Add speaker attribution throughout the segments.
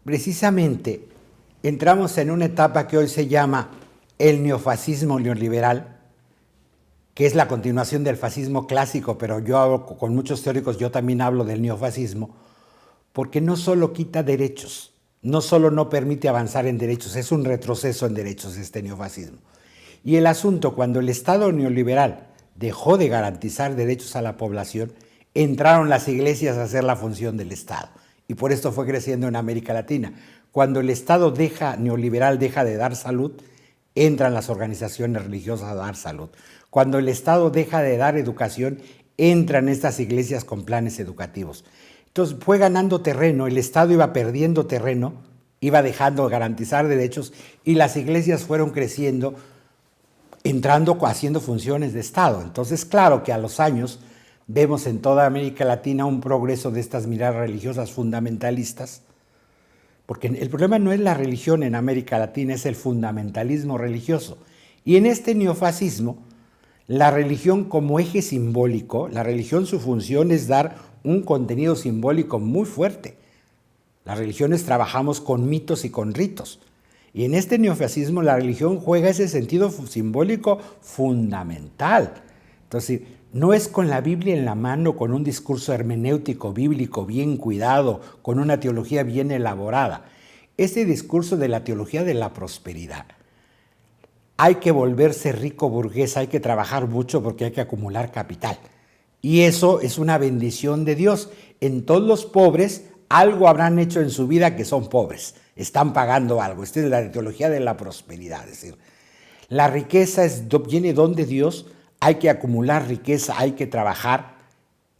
Speaker 1: precisamente entramos en una etapa que hoy se llama el neofascismo neoliberal, que es la continuación del fascismo clásico, pero yo hablo con muchos teóricos, yo también hablo del neofascismo, porque no solo quita derechos, no solo no permite avanzar en derechos, es un retroceso en derechos este neofascismo. Y el asunto, cuando el Estado neoliberal dejó de garantizar derechos a la población, entraron las iglesias a hacer la función del Estado. Y por esto fue creciendo en América Latina. Cuando el Estado neoliberal deja de dar salud, entran las organizaciones religiosas a dar salud. Cuando el Estado deja de dar educación, entran estas iglesias con planes educativos. Entonces fue ganando terreno, el Estado iba perdiendo terreno, iba dejando de garantizar derechos y las iglesias fueron creciendo, entrando, haciendo funciones de Estado. Entonces, claro que a los años vemos en toda América Latina un progreso de estas miradas religiosas fundamentalistas, porque el problema no es la religión en América Latina, es el fundamentalismo religioso. Y en este neofascismo, la religión como eje simbólico, la religión su función es dar un contenido simbólico muy fuerte. Las religiones trabajamos con mitos y con ritos. Y en este neofascismo la religión juega ese sentido simbólico fundamental. Entonces, no es con la Biblia en la mano, con un discurso hermenéutico bíblico bien cuidado, con una teología bien elaborada. Ese discurso de la teología de la prosperidad. Hay que volverse rico burgués, hay que trabajar mucho porque hay que acumular capital. Y eso es una bendición de Dios. En todos los pobres algo habrán hecho en su vida que son pobres. Están pagando algo. Esta es la teología de la prosperidad. Es decir, la riqueza viene don de Dios, hay que acumular riqueza, hay que trabajar.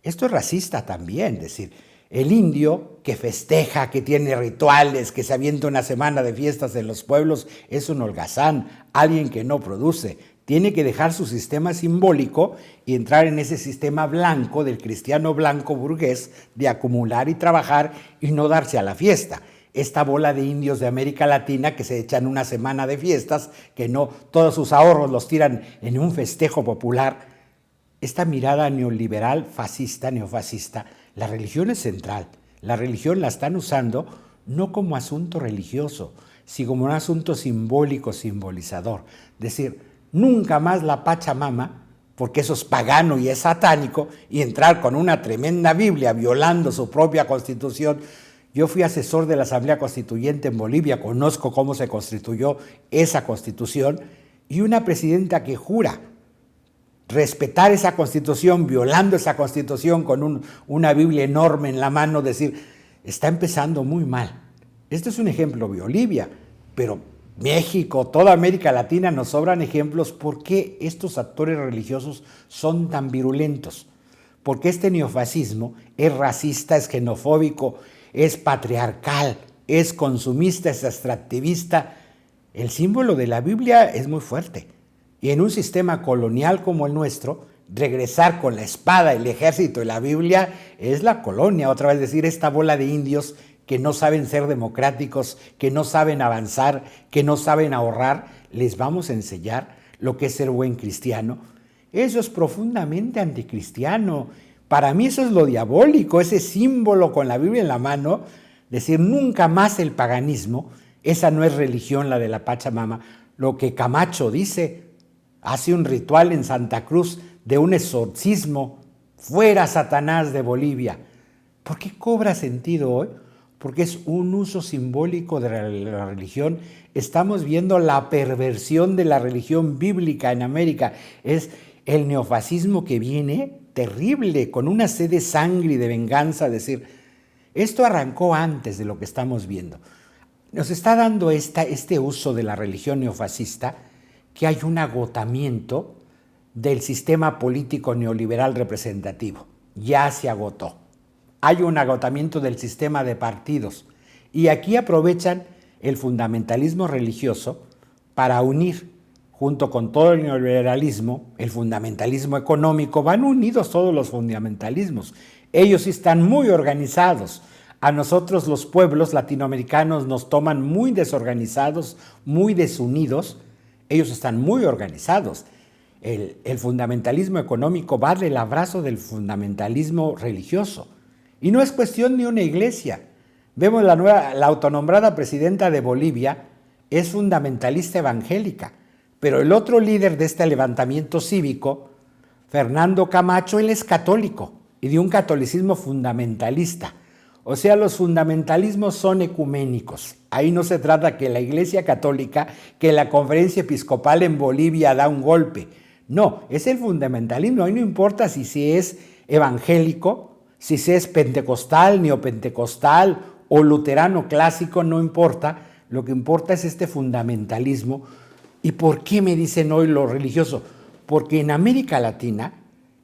Speaker 1: Esto es racista también. Es decir, el indio que festeja, que tiene rituales, que se avienta una semana de fiestas en los pueblos, es un holgazán, alguien que no produce. Tiene que dejar su sistema simbólico y entrar en ese sistema blanco del cristiano blanco burgués de acumular y trabajar y no darse a la fiesta. Esta bola de indios de América Latina que se echan una semana de fiestas, que no todos sus ahorros los tiran en un festejo popular. Esta mirada neoliberal, fascista, neofascista, la religión es central. La religión la están usando no como asunto religioso, sino como un asunto simbólico, simbolizador. Es decir, nunca más la Pachamama, porque eso es pagano y es satánico, y entrar con una tremenda Biblia violando su propia constitución. Yo fui asesor de la Asamblea Constituyente en Bolivia, conozco cómo se constituyó esa constitución, y una presidenta que jura respetar esa constitución, violando esa constitución con una Biblia enorme en la mano, decir, está empezando muy mal. Este es un ejemplo de Bolivia, pero México, toda América Latina nos sobran ejemplos por qué estos actores religiosos son tan virulentos. Porque este neofascismo es racista, es xenofóbico, es patriarcal, es consumista, es extractivista. El símbolo de la Biblia es muy fuerte. Y en un sistema colonial como el nuestro, regresar con la espada, el ejército y la Biblia es la colonia. Otra vez decir, esta bola de indios que no saben ser democráticos, que no saben avanzar, que no saben ahorrar, les vamos a enseñar lo que es ser buen cristiano. Eso es profundamente anticristiano. Para mí eso es lo diabólico, ese símbolo con la Biblia en la mano, decir nunca más el paganismo. Esa no es religión, la de la Pachamama. Lo que Camacho dice, hace un ritual en Santa Cruz de un exorcismo, fuera Satanás de Bolivia. ¿Por qué cobra sentido hoy? Porque es un uso simbólico de la religión. Estamos viendo la perversión de la religión bíblica en América. Es el neofascismo que viene terrible, con una sed de sangre y de venganza. Es decir, esto arrancó antes de lo que estamos viendo. Nos está dando este uso de la religión neofascista, que hay un agotamiento del sistema político neoliberal representativo. Ya se agotó. Hay un agotamiento del sistema de partidos. Y aquí aprovechan el fundamentalismo religioso para unir, junto con todo el neoliberalismo, el fundamentalismo económico. Van unidos todos los fundamentalismos. Ellos sí están muy organizados. A nosotros los pueblos latinoamericanos nos toman muy desorganizados, muy desunidos. Ellos están muy organizados. El fundamentalismo económico va del abrazo del fundamentalismo religioso. Y no es cuestión de una iglesia, Vemos la autonombrada presidenta de Bolivia es fundamentalista evangélica, pero el otro líder de este levantamiento cívico, Fernando Camacho, él es católico y de un catolicismo fundamentalista. O sea, los fundamentalismos son ecuménicos. Ahí no se trata que la Iglesia Católica, que la Conferencia Episcopal en Bolivia da un golpe. No, es el fundamentalismo. Ahí no importa si se es evangélico, si se es pentecostal, neopentecostal o luterano clásico, no importa. Lo que importa es este fundamentalismo. ¿Y por qué me dicen hoy lo religioso? Porque en América Latina,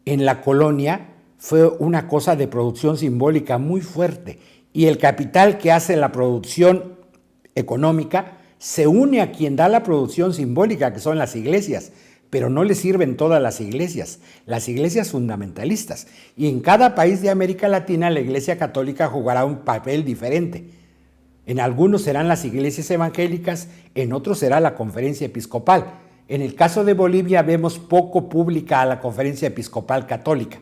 Speaker 1: en la colonia, fue una cosa de producción simbólica muy fuerte. Y el capital que hace la producción económica se une a quien da la producción simbólica, que son las iglesias. Pero no le sirven todas las iglesias fundamentalistas. Y en cada país de América Latina la Iglesia Católica jugará un papel diferente. En algunos serán las iglesias evangélicas, en otros será la Conferencia Episcopal. En el caso de Bolivia vemos poco pública a la Conferencia Episcopal Católica.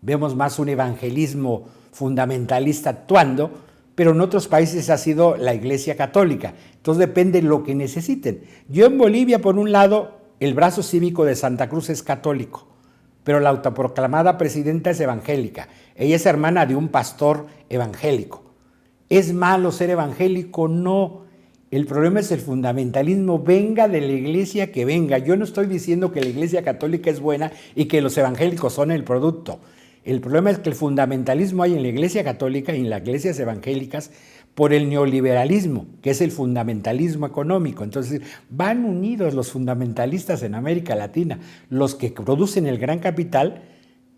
Speaker 1: Vemos más un evangelismo fundamentalista actuando, pero en otros países ha sido la Iglesia Católica. Entonces depende de lo que necesiten. Yo en Bolivia, por un lado, el brazo cívico de Santa Cruz es católico, pero la autoproclamada presidenta es evangélica. Ella es hermana de un pastor evangélico. ¿Es malo ser evangélico? No. El problema es el fundamentalismo, venga de la iglesia que venga. Yo no estoy diciendo que la Iglesia Católica es buena y que los evangélicos son el producto. El problema es que el fundamentalismo hay en la Iglesia Católica y en las iglesias evangélicas por el neoliberalismo, que es el fundamentalismo económico. Entonces, van unidos los fundamentalistas en América Latina, los que producen el gran capital,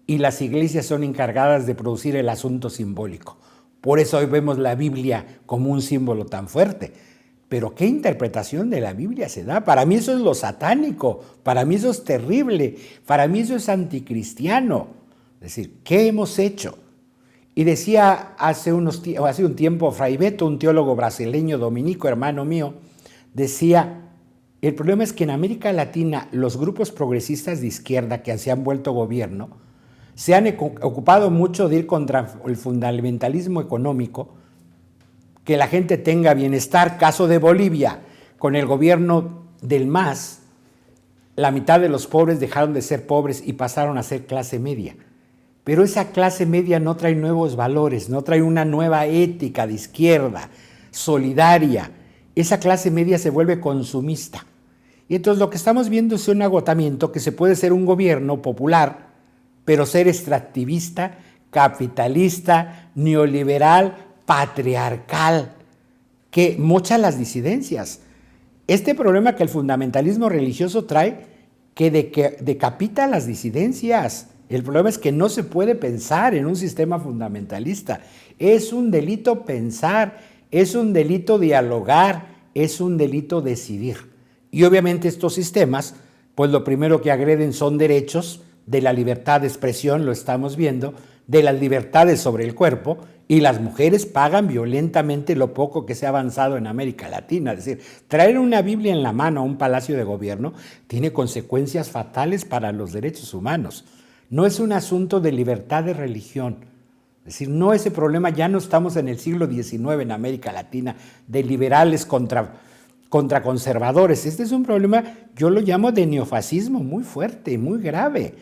Speaker 1: y las iglesias son encargadas de producir el asunto simbólico. Por eso hoy vemos la Biblia como un símbolo tan fuerte. Pero ¿qué interpretación de la Biblia se da? Para mí eso es lo satánico, para mí eso es terrible, para mí eso es anticristiano. Es decir, ¿qué hemos hecho? Y decía hace un tiempo Fray Beto, un teólogo brasileño dominico, hermano mío, decía, el problema es que en América Latina los grupos progresistas de izquierda que se han vuelto gobierno se han ocupado mucho de ir contra el fundamentalismo económico, que la gente tenga bienestar. Caso de Bolivia, con el gobierno del MAS, la mitad de los pobres dejaron de ser pobres y pasaron a ser clase media. Pero esa clase media no trae nuevos valores, no trae una nueva ética de izquierda, solidaria. Esa clase media se vuelve consumista. Y entonces lo que estamos viendo es un agotamiento que se puede ser un gobierno popular, pero ser extractivista, capitalista, neoliberal, patriarcal, que mocha las disidencias. Este problema que el fundamentalismo religioso trae, que decapita las disidencias. El problema es que no se puede pensar en un sistema fundamentalista. Es un delito pensar, es un delito dialogar, es un delito decidir. Y obviamente estos sistemas, pues lo primero que agreden son derechos de la libertad de expresión, lo estamos viendo, de las libertades sobre el cuerpo, y las mujeres pagan violentamente lo poco que se ha avanzado en América Latina. Es decir, traer una Biblia en la mano a un palacio de gobierno tiene consecuencias fatales para los derechos humanos. No es un asunto de libertad de religión. Es decir, no ese problema, ya no estamos en el siglo XIX en América Latina, de liberales contra conservadores. Este es un problema, yo lo llamo de neofascismo muy fuerte, muy grave.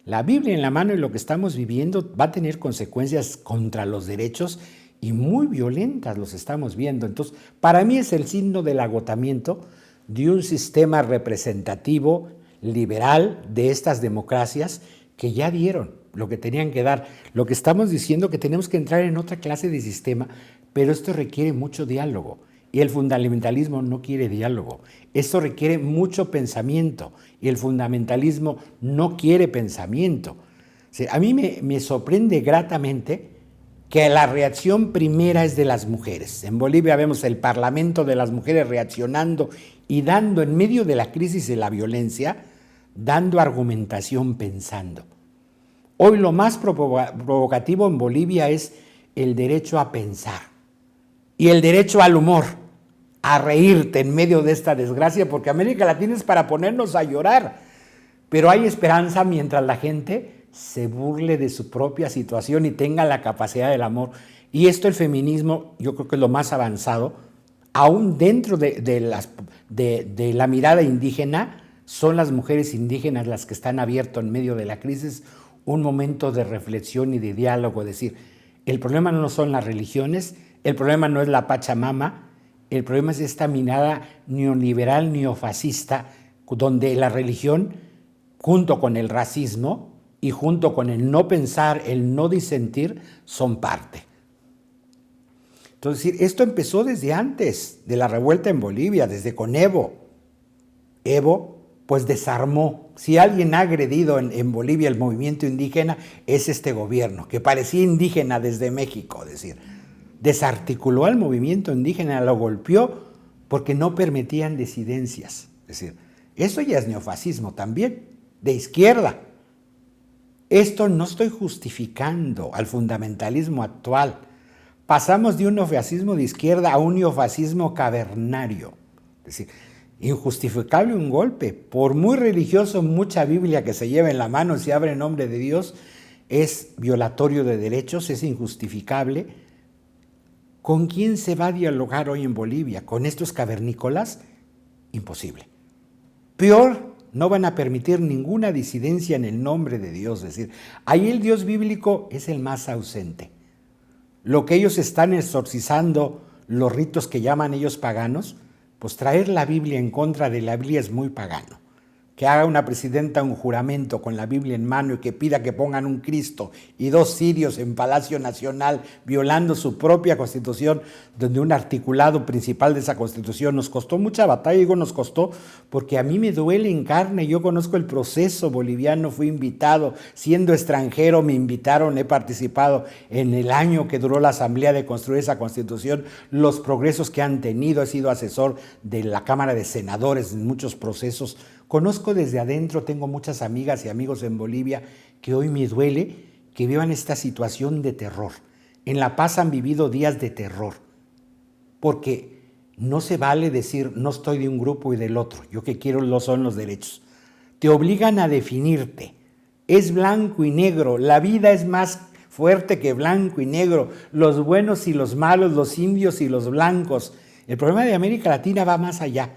Speaker 1: La Biblia en la mano y lo que estamos viviendo va a tener consecuencias contra los derechos y muy violentas, los estamos viendo. Entonces, para mí es el signo del agotamiento de un sistema representativo, liberal, de estas democracias que ya dieron lo que tenían que dar. Lo que estamos diciendo que tenemos que entrar en otra clase de sistema, pero esto requiere mucho diálogo. Y el fundamentalismo no quiere diálogo. Esto requiere mucho pensamiento y el fundamentalismo no quiere pensamiento. O sea, a mí me sorprende gratamente que la reacción primera es de las mujeres. En Bolivia vemos el Parlamento de las mujeres reaccionando y dando, en medio de la crisis de la violencia, dando argumentación pensando. Hoy lo más provocativo en Bolivia es el derecho a pensar y el derecho al humor, a reírte en medio de esta desgracia, porque América Latina es para ponernos a llorar, pero hay esperanza mientras la gente se burle de su propia situación y tenga la capacidad del amor. Y esto el feminismo yo creo que es lo más avanzado, aún dentro de la mirada indígena, son las mujeres indígenas las que están abiertas en medio de la crisis un momento de reflexión y de diálogo, es decir, el problema no son las religiones, el problema no es la Pachamama, el problema es esta mirada neoliberal, neofascista, donde la religión, junto con el racismo y junto con el no pensar, el no disentir, son parte. Entonces, esto empezó desde antes de la revuelta en Bolivia, desde con Evo. Evo, pues desarmó. Si alguien ha agredido en Bolivia el movimiento indígena, es este gobierno, que parecía indígena desde México, es decir, desarticuló al movimiento indígena, lo golpeó porque no permitían disidencias. Es decir, eso ya es neofascismo también, de izquierda. Esto no estoy justificando al fundamentalismo actual. Pasamos de un neofascismo de izquierda a un neofascismo cavernario. Es decir, injustificable un golpe. Por muy religioso, mucha Biblia que se lleva en la mano, se abre en nombre de Dios, es violatorio de derechos, es injustificable. ¿Con quién se va a dialogar hoy en Bolivia? ¿Con estos cavernícolas? Imposible. Peor, no van a permitir ninguna disidencia en el nombre de Dios. Es decir, ahí el Dios bíblico es el más ausente. Lo que ellos están exorcizando, los ritos que llaman ellos paganos, pues traer la Biblia en contra de la Biblia es muy pagano. Que haga una presidenta un juramento con la Biblia en mano y que pida que pongan un Cristo y 2 cirios en Palacio Nacional violando su propia Constitución, donde un articulado principal de esa Constitución nos costó mucha batalla. Digo nos costó porque a mí me duele en carne, yo conozco el proceso boliviano, fui invitado, siendo extranjero me invitaron, he participado en el año que duró la asamblea de construir esa Constitución, los progresos que han tenido, he sido asesor de la Cámara de Senadores en muchos procesos. Conozco desde adentro, tengo muchas amigas y amigos en Bolivia que hoy me duele que vivan esta situación de terror. En La Paz han vivido días de terror, porque no se vale decir no estoy de un grupo y del otro, yo que quiero son los derechos. Te obligan a definirte, es blanco y negro, la vida es más fuerte que blanco y negro, los buenos y los malos, los indios y los blancos. El problema de América Latina va más allá.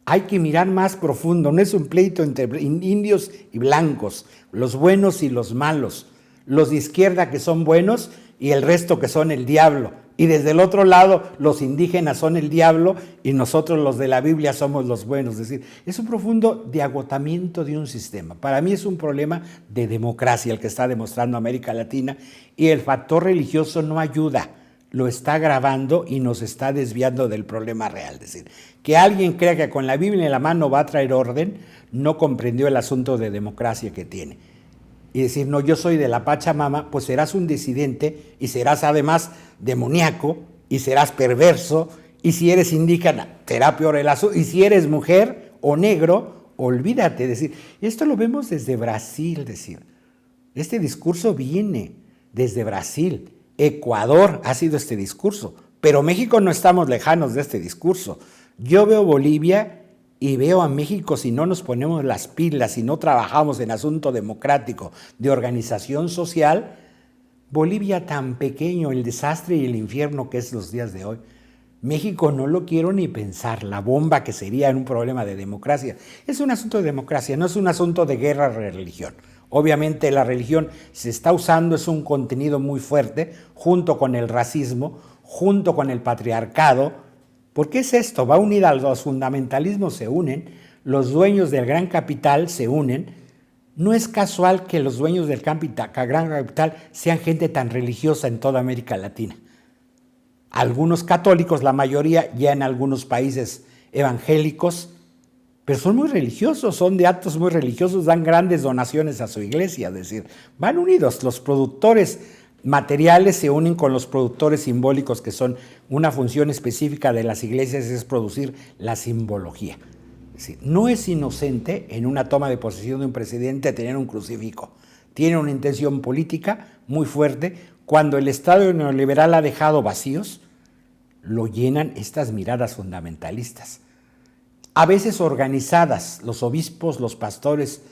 Speaker 1: Hay que mirar más profundo, no es un pleito entre indios y blancos, los buenos y los malos, los de izquierda que son buenos y el resto que son el diablo. Y desde el otro lado, los indígenas son el diablo y nosotros los de la Biblia somos los buenos. Es decir, es un profundo de agotamiento de un sistema. Para mí es un problema de democracia el que está demostrando América Latina y el factor religioso no ayuda. Lo está agravando y nos está desviando del problema real. Es decir, que alguien crea que con la Biblia en la mano va a traer orden, no comprendió el asunto de democracia que tiene. Y decir, no, yo soy de la Pachamama, pues serás un disidente y serás además demoníaco y serás perverso, y si eres indígena, será peor el asunto, y si eres mujer o negro, olvídate. Decir, esto lo vemos desde Brasil, decir, este discurso viene desde Brasil. Ecuador ha sido este discurso, pero México no estamos lejanos de este discurso. Yo veo Bolivia y veo a México, si no nos ponemos las pilas, si no trabajamos en asunto democrático, de organización social, Bolivia tan pequeño, el desastre y el infierno que es los días de hoy. México no lo quiero ni pensar, la bomba que sería en un problema de democracia. Es un asunto de democracia, no es un asunto de guerra de religión. Obviamente la religión se está usando, es un contenido muy fuerte, junto con el racismo, junto con el patriarcado. ¿Por qué es esto? Va unida, los fundamentalismos se unen, los dueños del gran capital se unen. No es casual que los dueños del gran capital sean gente tan religiosa en toda América Latina. Algunos católicos, la mayoría ya en algunos países evangélicos, pero son muy religiosos, son de actos muy religiosos, dan grandes donaciones a su iglesia, es decir, van unidos. Los productores materiales se unen con los productores simbólicos, que son una función específica de las iglesias, es producir la simbología. Es decir, no es inocente en una toma de posesión de un presidente tener un crucifijo. Tiene una intención política muy fuerte. Cuando el Estado neoliberal ha dejado vacíos, lo llenan estas miradas fundamentalistas. A veces organizadas, los obispos, los pastores,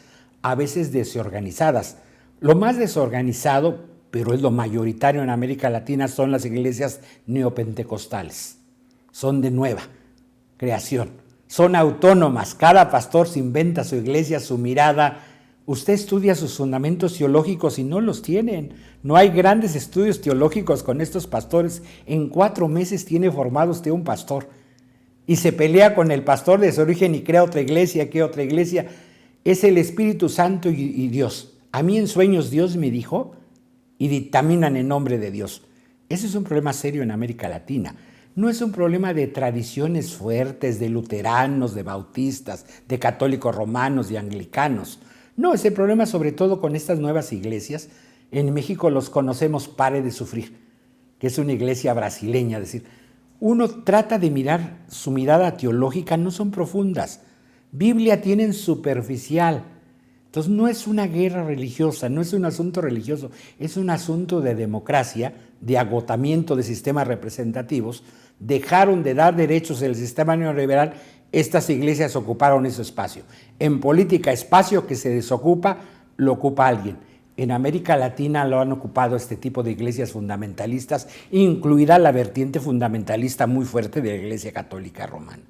Speaker 1: a veces desorganizadas. Lo más desorganizado, pero es lo mayoritario en América Latina, son las iglesias neopentecostales. Son de nueva creación, son autónomas, cada pastor se inventa su iglesia, su mirada. Usted estudia sus fundamentos teológicos y no los tienen. No hay grandes estudios teológicos con estos pastores. En 4 meses tiene formado usted un pastor y se pelea con el pastor de su origen y crea otra iglesia, Es el Espíritu Santo y Dios. A mí en sueños Dios me dijo y dictaminan en nombre de Dios. Ese es un problema serio en América Latina. No es un problema de tradiciones fuertes, de luteranos, de bautistas, de católicos romanos, de anglicanos. No, ese problema sobre todo con estas nuevas iglesias. En México los conocemos Pare de Sufrir, que es una iglesia brasileña. Es decir, uno trata de mirar, su mirada teológica no son profundas. Biblia tienen superficial. Entonces no es una guerra religiosa, no es un asunto religioso, es un asunto de democracia, de agotamiento de sistemas representativos. Dejaron de dar derechos del sistema neoliberal, estas iglesias ocuparon ese espacio. En política, espacio que se desocupa, lo ocupa alguien. En América Latina lo han ocupado este tipo de iglesias fundamentalistas, incluida la vertiente fundamentalista muy fuerte de la Iglesia Católica Romana.